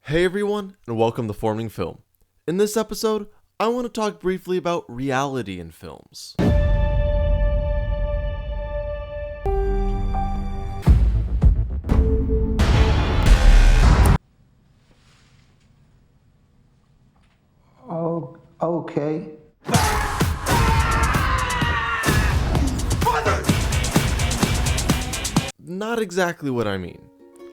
Hey everyone, and welcome to Forming Film. In this episode, I want to talk briefly about reality in films. Oh, okay. Not exactly what I mean.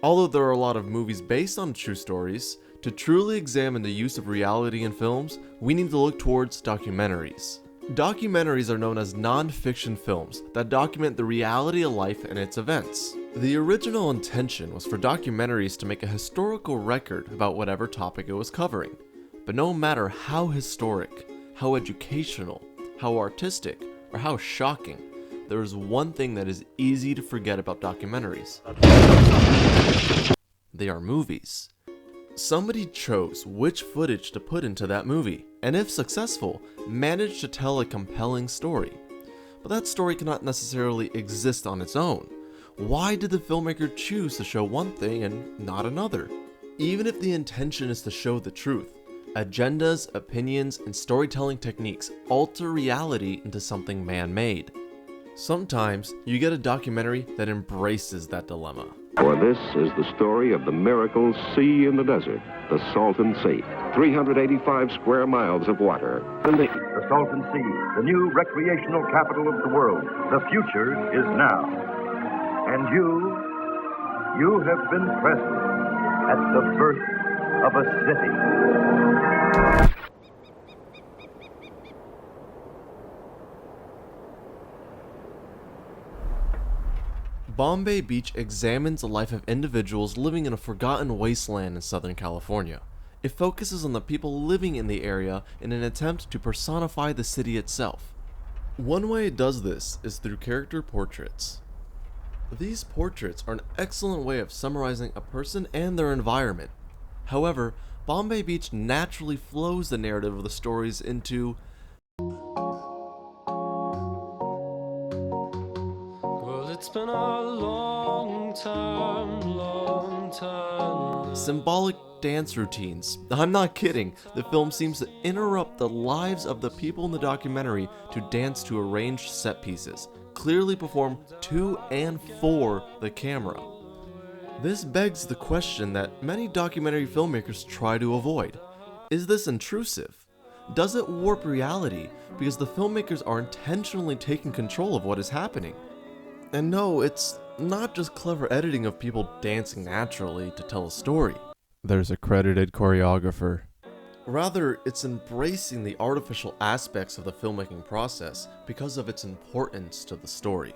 Although there are a lot of movies based on true stories, to truly examine the use of reality in films, we need to look towards documentaries. Documentaries are known as non-fiction films that document the reality of life and its events. The original intention was for documentaries to make a historical record about whatever topic it was covering. But no matter how historic, how educational, how artistic, or how shocking, there is one thing that is easy to forget about documentaries. They are movies. Somebody chose which footage to put into that movie, and if successful, managed to tell a compelling story. But that story cannot necessarily exist on its own. Why did the filmmaker choose to show one thing and not another? Even if the intention is to show the truth, agendas, opinions, and storytelling techniques alter reality into something man-made. Sometimes you get a documentary that embraces that dilemma. For this is the story of the miracle sea in the desert, the Salton Sea. 385 square miles of water. The Salton Sea, the new recreational capital of the world. The future is now. And you have been present at the birth of a city. Bombay Beach examines the life of individuals living in a forgotten wasteland in Southern California. It focuses on the people living in the area in an attempt to personify the city itself. One way it does this is through character portraits. These portraits are an excellent way of summarizing a person and their environment. However, Bombay Beach naturally flows the narrative of the stories into it's been a long time. symbolic dance routines. I'm not kidding, the film seems to interrupt the lives of the people in the documentary to dance to arranged set pieces, clearly performed to and for the camera. This begs the question that many documentary filmmakers try to avoid. Is this intrusive? Does it warp reality because the filmmakers are intentionally taking control of what is happening? And no, it's not just clever editing of people dancing naturally to tell a story. There's a credited choreographer. Rather, it's embracing the artificial aspects of the filmmaking process because of its importance to the story.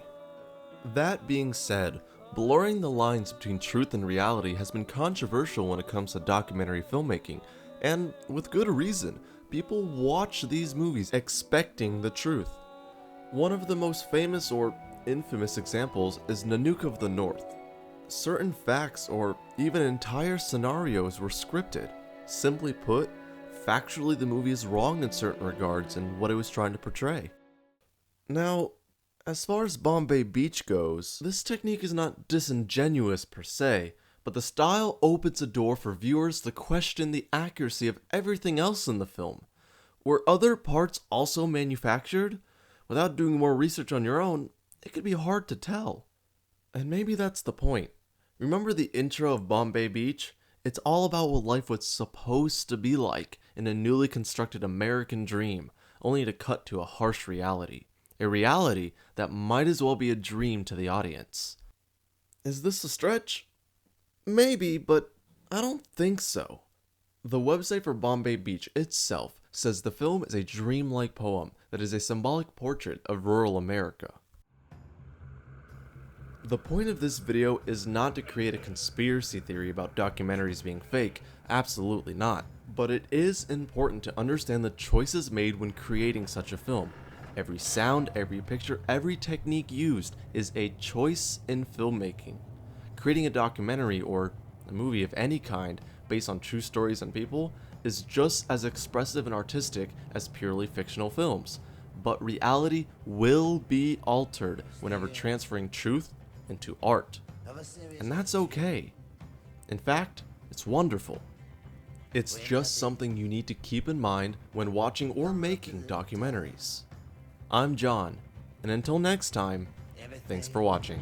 That being said, blurring the lines between truth and reality has been controversial when it comes to documentary filmmaking, and with good reason. People watch these movies expecting the truth. One of the most famous or infamous examples is Nanook of the North. Certain facts or even entire scenarios were scripted. Simply put, factually the movie is wrong in certain regards in what it was trying to portray. Now, as far as Bombay Beach goes, this technique is not disingenuous per se, but the style opens a door for viewers to question the accuracy of everything else in the film. Were other parts also manufactured? Without doing more research on your own, it could be hard to tell. And maybe that's the point. Remember the intro of Bombay Beach? It's all about what life was supposed to be like in a newly constructed American dream, only to cut to a harsh reality. A reality that might as well be a dream to the audience. Is this a stretch? Maybe, but I don't think so. The website for Bombay Beach itself says the film is a dreamlike poem that is a symbolic portrait of rural America. The point of this video is not to create a conspiracy theory about documentaries being fake, absolutely not. But it is important to understand the choices made when creating such a film. Every sound, every picture, every technique used is a choice in filmmaking. Creating a documentary or a movie of any kind based on true stories and people is just as expressive and artistic as purely fictional films. But reality will be altered whenever transferring truth into art. And that's okay. In fact, it's wonderful. It's just something you need to keep in mind when watching or making documentaries. I'm John, and until next time, thanks for watching.